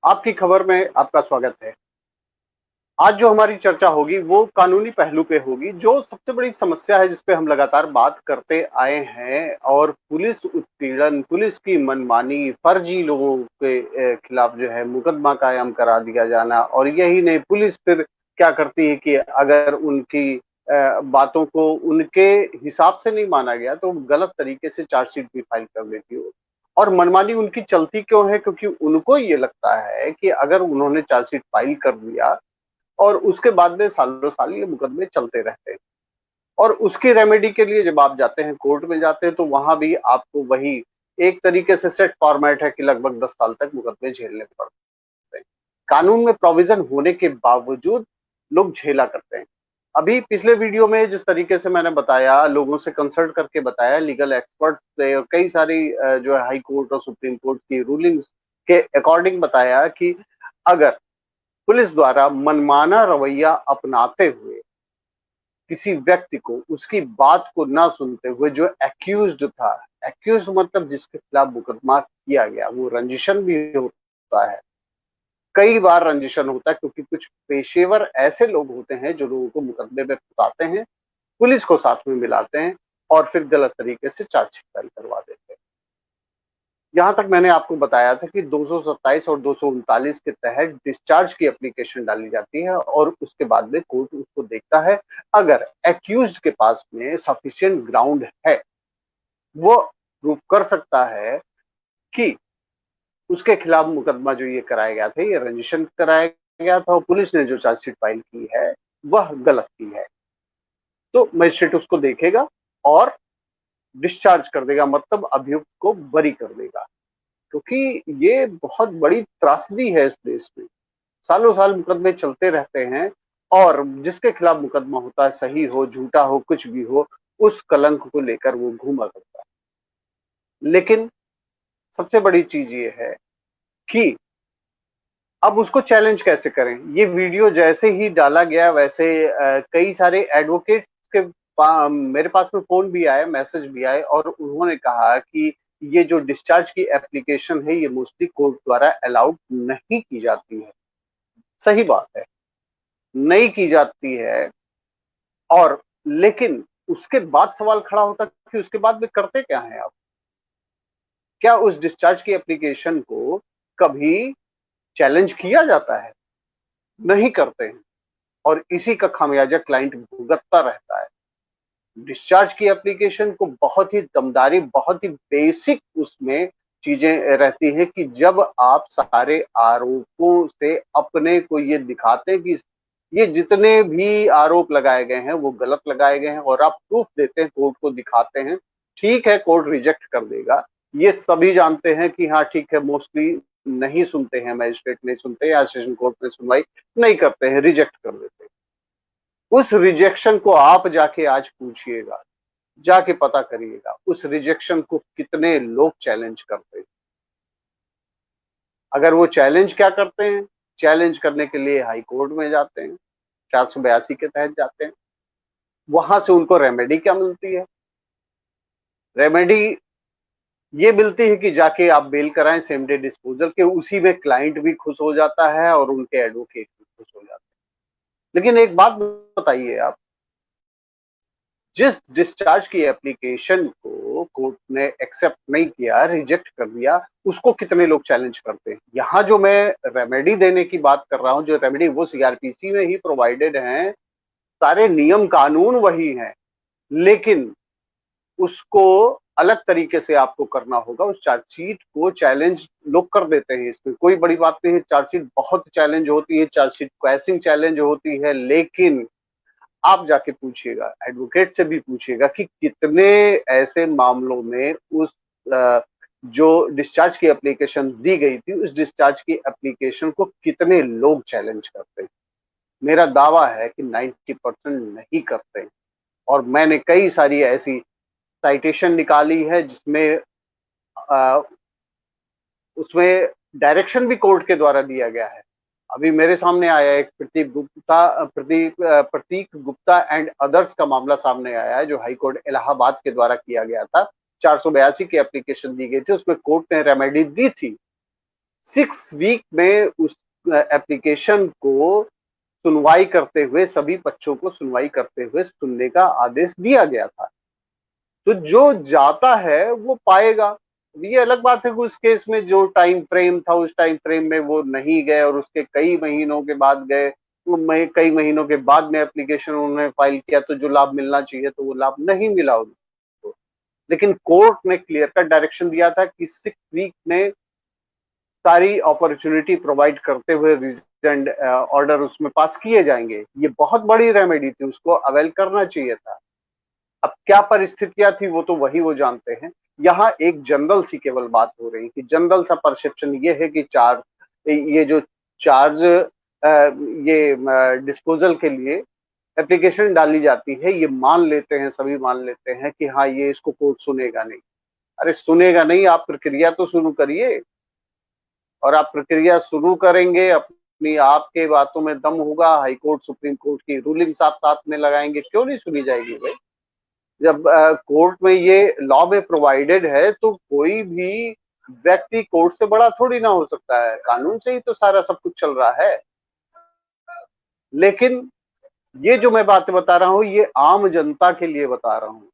आपकी खबर में आपका स्वागत है। आज जो हमारी चर्चा होगी वो कानूनी पहलू पे होगी, जो सबसे बड़ी समस्या है जिस पे हम लगातार बात करते आए हैं। और पुलिस उत्पीड़न, पुलिस की मनमानी, फर्जी लोगों के खिलाफ जो है मुकदमा कायम करा दिया जाना। और यही नहीं, पुलिस फिर क्या करती है कि अगर उनकी बातों को उनके हिसाब से नहीं माना गया तो गलत तरीके से चार्जशीट भी फाइल कर देती है। और मनमानी उनकी चलती क्यों है? क्योंकि उनको ये लगता है कि अगर उन्होंने चार्जशीट फाइल कर दिया और उसके बाद में सालों साल ये मुकदमे चलते रहते हैं। और उसकी रेमेडी के लिए जब आप जाते हैं, कोर्ट में जाते हैं, तो वहां भी आपको वही एक तरीके से सेट फॉर्मेट है कि लगभग 10 साल तक मुकदमे झेलने पड़ते हैं। कानून में प्रोविजन होने के बावजूद लोग झेला करते हैं। अभी पिछले वीडियो में जिस तरीके से मैंने बताया, लोगों से कंसल्ट करके बताया, लीगल एक्सपर्ट से और कई सारी जो है हाई कोर्ट और सुप्रीम कोर्ट की रूलिंग्स के अकॉर्डिंग बताया कि अगर पुलिस द्वारा मनमाना रवैया अपनाते हुए किसी व्यक्ति को उसकी बात को ना सुनते हुए, जो एक्यूज्ड था, एक्यूज्ड मतलब जिसके खिलाफ मुकदमा किया गया, वो रंजिशन भी होता है, कई बार रंजिशन होता है, क्योंकि कुछ पेशेवर ऐसे लोग होते हैं जो लोगों को मुकदमे में फंसाते हैं, पुलिस को साथ में मिलाते हैं और फिर गलत तरीके से चार्जशीट फाइल करवा देते हैं। यहाँ तक मैंने आपको बताया था कि 227 और 239 के तहत डिस्चार्ज की एप्लीकेशन डाली जाती है और उसके बाद में कोर्ट उसको देखता है। अगर एक्यूज्ड के पास में सफिशिएंट ग्राउंड है, वो प्रूव कर सकता है कि उसके खिलाफ मुकदमा जो ये कराया गया था, ये रंजिशन कराया गया था और पुलिस ने जो चार्जशीट फाइल की है वह गलत की है, तो मजिस्ट्रेट उसको देखेगा और डिस्चार्ज कर देगा, मतलब अभियुक्त को बरी कर देगा। क्योंकि ये बहुत बड़ी त्रासदी है इस देश में। सालों साल मुकदमे चलते रहते हैं और जिसके खिलाफ मुकदमा होता है, सही हो झूठा हो कुछ भी हो, उस कलंक को लेकर वो घूमा करता है। लेकिन सबसे बड़ी चीज ये है कि अब उसको चैलेंज कैसे करें। ये वीडियो जैसे ही डाला गया, वैसे कई सारे एडवोकेट के मेरे पास में फोन भी आए, मैसेज भी आए, और उन्होंने कहा कि ये जो डिस्चार्ज की एप्लीकेशन है, ये मोस्टली कोर्ट द्वारा अलाउड नहीं की जाती है। सही बात है, नहीं की जाती है। और लेकिन उसके बाद सवाल खड़ा होता कि उसके बाद में करते क्या है आप? क्या उस डिस्चार्ज की एप्लीकेशन को कभी चैलेंज किया जाता है? नहीं करते हैं। और इसी का खामियाजा क्लाइंट भुगतता रहता है। डिस्चार्ज की एप्लीकेशन को बहुत ही दमदारी, बहुत ही बेसिक उसमें चीजें रहती हैं कि जब आप सारे आरोपों से अपने को ये दिखाते हैं कि ये जितने भी आरोप लगाए गए हैं वो गलत लगाए गए हैं, और आप प्रूफ देते हैं, कोर्ट को दिखाते हैं, ठीक है, कोर्ट रिजेक्ट कर देगा। ये सभी जानते हैं कि हाँ ठीक है, मोस्टली नहीं सुनते हैं, मैजिस्ट्रेट नहीं सुनते या सेशन कोर्ट में सुनवाई नहीं करते हैं, रिजेक्ट कर देते हैं। उस रिजेक्शन को आप जाके आज पूछिएगा, जाके पता करिएगा उस रिजेक्शन को कितने लोग चैलेंज करते हैं। अगर वो चैलेंज क्या करते हैं, चैलेंज करने के लिए हाई कोर्ट में जाते हैं, 482 के तहत जाते हैं, वहां से उनको रेमेडी क्या मिलती है? रेमेडी ये मिलती है कि जाके आप बेल कराएं सेम डे डिस्पोजल के, उसी में क्लाइंट भी खुश हो जाता है और उनके एडवोकेट भी खुश हो जाते हैं। लेकिन एक बात बताइए आप, जिस डिस्चार्ज की एप्लीकेशन को कोर्ट ने एक्सेप्ट नहीं किया, रिजेक्ट कर दिया, उसको कितने लोग चैलेंज करते हैं? यहाँ जो मैं रेमेडी देने की बात कर रहा हूँ, जो रेमेडी वो सीआरपीसी में ही प्रोवाइडेड है, सारे नियम कानून वही हैं, लेकिन उसको अलग तरीके से आपको करना होगा। उस चार्जशीट को चैलेंज लोग कर देते हैं, इसमें कोई बड़ी बात नहीं है। चार्जशीट बहुत चैलेंज होती है, चार्जशीट क्वैशिंग चैलेंज होती है, लेकिन आप जाके पूछिएगा, एडवोकेट से भी पूछिएगा कि कितने ऐसे मामलों में उस जो डिस्चार्ज की एप्लीकेशन दी गई थी, उस डिस्चार्ज की एप्लीकेशन को कितने लोग चैलेंज करते हैं। मेरा दावा है कि 90% नहीं करते हैं। और मैंने कई सारी ऐसी साइटेशन निकाली है जिसमें उसमें डायरेक्शन भी कोर्ट के द्वारा दिया गया है। अभी मेरे सामने आया एक प्रतीक गुप्ता एंड अदर्स का मामला सामने आया है, जो हाई कोर्ट इलाहाबाद के द्वारा किया गया था। 482 की एप्लीकेशन दी गई थी, उसमें कोर्ट ने रेमेडी दी थी, 6 वीक में उस एप्लीकेशन को सुनवाई करते हुए, सभी पक्षों को सुनवाई करते हुए सुनने का आदेश दिया गया था। तो जो जाता है वो पाएगा। ये अलग बात है कि उस केस में जो टाइम फ्रेम था, उस टाइम फ्रेम में वो नहीं गए और उसके कई महीनों के बाद गए, तो कई महीनों के बाद में एप्लीकेशन उन्होंने फाइल किया, तो जो लाभ मिलना चाहिए तो वो लाभ नहीं मिला उनको। लेकिन कोर्ट ने क्लियर कट डायरेक्शन दिया था कि 6 वीक में सारी अपॉर्चुनिटी प्रोवाइड करते हुए रीजन ऑर्डर उसमें पास किए जाएंगे। ये बहुत बड़ी रेमेडी थी, उसको अवेल करना चाहिए था। अब क्या परिस्थितियां थी वो तो वही वो जानते हैं। यहाँ एक जनरल सी केवल बात हो रही कि जनरल सा परसेप्शन ये है कि ये जो चार्ज ये डिस्पोजल के लिए एप्लीकेशन डाली जाती है, ये मान लेते हैं, सभी मान लेते हैं कि हाँ ये इसको कोर्ट सुनेगा नहीं। अरे सुनेगा नहीं, आप प्रक्रिया तो शुरू करिए। और आप प्रक्रिया शुरू करेंगे, अपनी आपके बातों में दम होगा, हाई कोर्ट सुप्रीम कोर्ट की रूलिंग्स आप साथ में लगाएंगे, क्यों नहीं सुनी जाएगी भाई। जब कोर्ट में ये लॉ में प्रोवाइडेड है तो कोई भी व्यक्ति कोर्ट से बड़ा थोड़ी ना हो सकता है, कानून से ही तो सारा सब कुछ चल रहा है। लेकिन ये जो मैं बातें बता रहा हूँ ये आम जनता के लिए बता रहा हूँ,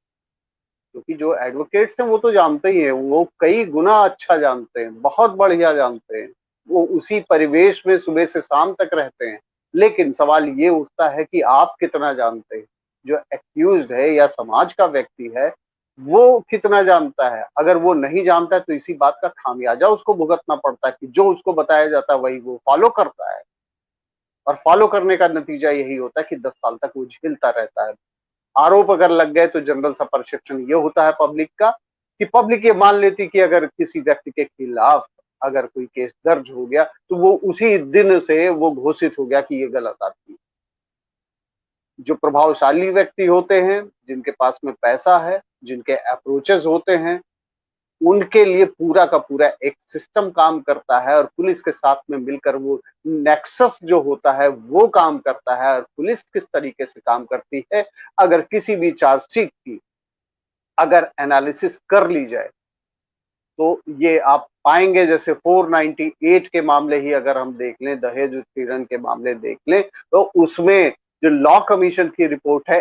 क्योंकि जो एडवोकेट्स हैं वो तो जानते ही हैं, वो कई गुना अच्छा जानते हैं, बहुत बढ़िया जानते हैं, वो उसी परिवेश में सुबह से शाम तक रहते हैं। लेकिन सवाल ये उठता है कि आप कितना जानते हैं, जो एक्यूज्ड है या समाज का व्यक्ति है वो कितना जानता है। अगर वो नहीं जानता है तो इसी बात का खामियाजा उसको भुगतना पड़ता है कि जो उसको बताया जाता है वही वो फॉलो करता है, और फॉलो करने का नतीजा यही होता है कि 10 साल तक वो झेलता रहता है। आरोप अगर लग गए तो जनरल सा परसेप्शन ये होता है पब्लिक का कि पब्लिक ये मान लेती कि अगर किसी व्यक्ति के खिलाफ अगर कोई केस दर्ज हो गया तो वो उसी दिन से वो घोषित हो गया कि ये गलत आदमी। जो प्रभावशाली व्यक्ति होते हैं, जिनके पास में पैसा है, जिनके अप्रोचेस होते हैं, उनके लिए पूरा का पूरा एक सिस्टम काम करता है और पुलिस के साथ में मिलकर वो नेक्सस जो होता है वो काम करता है। और पुलिस किस तरीके से काम करती है, अगर किसी भी चार्जशीट की अगर एनालिसिस कर ली जाए तो ये आप पाएंगे। जैसे 498 के मामले ही अगर हम देख लें, दहेज उत्पीड़न के मामले देख लें, तो उसमें जो लॉ कमीशन की रिपोर्ट है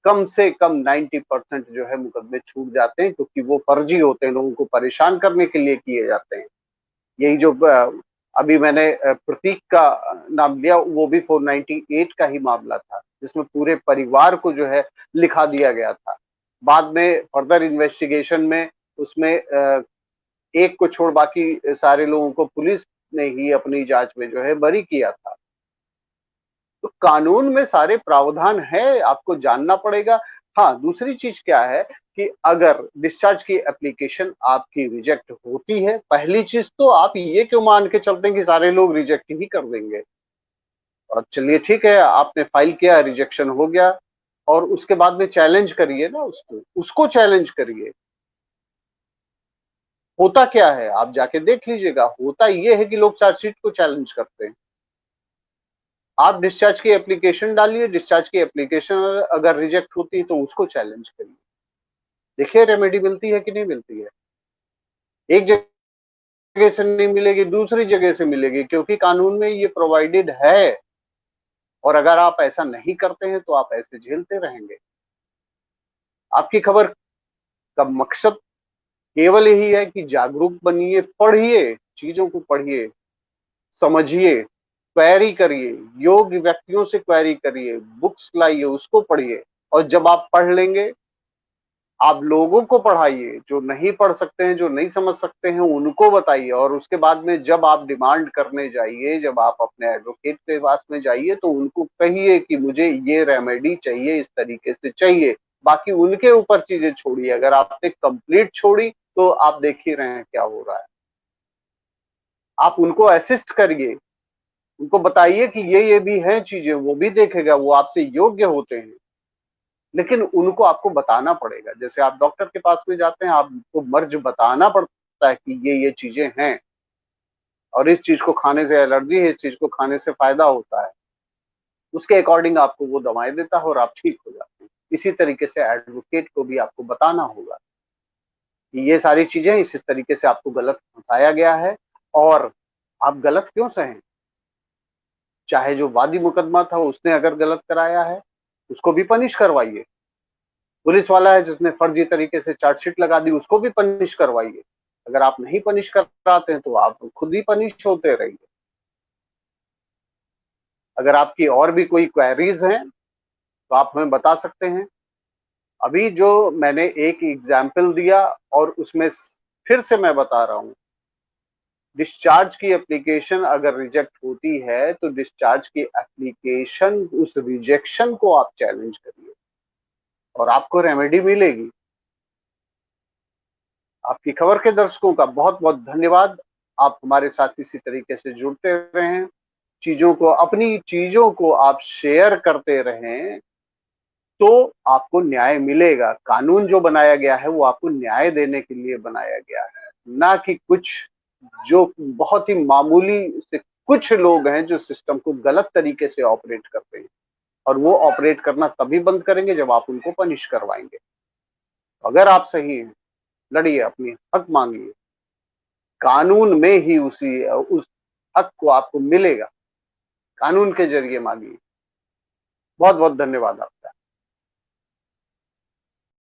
कम से कम 90% जो है मुकदमे छूट जाते हैं, क्योंकि वो फर्जी होते हैं, लोगों को परेशान करने के लिए किए जाते हैं। यही जो अभी मैंने प्रतीक का नाम लिया, वो भी 498 का ही मामला था, जिसमें पूरे परिवार को जो है लिखा दिया गया था। बाद में फर्दर इन्वेस्टिगेशन में उसमें एक को छोड़ बाकी सारे लोगों को पुलिस ने ही अपनी जांच में जो है बरी किया था। तो कानून में सारे प्रावधान है, आपको जानना पड़ेगा। हाँ, दूसरी चीज क्या है कि अगर डिस्चार्ज की एप्लीकेशन आपकी रिजेक्ट होती है, पहली चीज तो आप ये क्यों मान के चलते हैं कि सारे लोग रिजेक्ट ही कर देंगे। और चलिए ठीक है, आपने फाइल किया, रिजेक्शन हो गया, और उसके बाद में चैलेंज करिए ना, उसको चैलेंज करिए। होता क्या है आप जाके देख लीजिएगा, होता ये है कि लोग चार्जशीट को चैलेंज करते हैं। आप डिस्चार्ज की एप्लीकेशन डालिए, डिस्चार्ज की एप्लीकेशन अगर रिजेक्ट होती है तो उसको चैलेंज करिए, देखिए रेमेडी मिलती है कि नहीं मिलती है। एक जगह से नहीं मिलेगी, दूसरी जगह से मिलेगी, क्योंकि कानून में ये प्रोवाइडेड है। और अगर आप ऐसा नहीं करते हैं तो आप ऐसे झेलते रहेंगे। आपकी खबर का मकसद केवल यही है कि जागरूक बनिए, पढ़िए, चीजों को पढ़िए, समझिए, क्वेरी करिए, योग्य व्यक्तियों से क्वेरी करिए, बुक्स लाइए, उसको पढ़िए। और जब आप पढ़ लेंगे, आप लोगों को पढ़ाइए, जो नहीं पढ़ सकते हैं, जो नहीं समझ सकते हैं, उनको बताइए। और उसके बाद में जब आप डिमांड करने जाइए, जब आप अपने एडवोकेट के पास में जाइए, तो उनको कहिए कि मुझे ये रेमेडी चाहिए, इस तरीके से चाहिए। बाकी उनके ऊपर चीजें छोड़िए। अगर आपने कंप्लीट छोड़ी तो आप देख ही रहे हैं क्या हो रहा है। आप उनको असिस्ट करिए, उनको बताइए कि ये भी हैं चीजें, वो भी देखेगा, वो आपसे योग्य होते हैं। लेकिन उनको आपको बताना पड़ेगा। जैसे आप डॉक्टर के पास में जाते हैं, आपको मर्ज बताना पड़ता है कि ये चीजें हैं, और इस चीज को खाने से एलर्जी है, इस चीज को खाने से फायदा होता है। उसके अकॉर्डिंग आपको वो दवाएं देता है और आप ठीक हो जाते हैं। इसी तरीके से एडवोकेट को भी आपको बताना होगा कि ये सारी चीजें इस तरीके से आपको गलत फंसाया गया है, और आप गलत क्यों सहें? चाहे जो वादी मुकदमा था उसने अगर गलत कराया है, उसको भी पनिश करवाइए। पुलिस वाला है जिसने फर्जी तरीके से चार्जशीट लगा दी, उसको भी पनिश करवाइए। अगर आप नहीं पनिश कराते हैं तो आप खुद ही पनिश होते रहिए। अगर आपकी और भी कोई क्वेरीज हैं तो आप हमें बता सकते हैं। अभी जो मैंने एक एग्जाम्पल दिया और उसमें फिर से मैं बता रहा हूं, डिस्चार्ज की एप्लीकेशन अगर रिजेक्ट होती है तो डिस्चार्ज की एप्लीकेशन, उस रिजेक्शन को आप चैलेंज करिए और आपको रेमेडी मिलेगी। आपकी खबर के दर्शकों का बहुत बहुत धन्यवाद। आप हमारे साथ इसी तरीके से जुड़ते रहें, अपनी चीजों को आप शेयर करते रहें, तो आपको न्याय मिलेगा। कानून जो बनाया गया है वो आपको न्याय देने के लिए बनाया गया है, ना कि कुछ जो बहुत ही मामूली से कुछ लोग हैं जो सिस्टम को गलत तरीके से ऑपरेट करते हैं, और वो ऑपरेट करना तभी बंद करेंगे जब आप उनको पनिश करवाएंगे। अगर आप सही हैं, लड़िए, अपनी हक मांगिए। कानून में ही उस हक को आपको मिलेगा। कानून के जरिए मांगिए। बहुत बहुत धन्यवाद आप।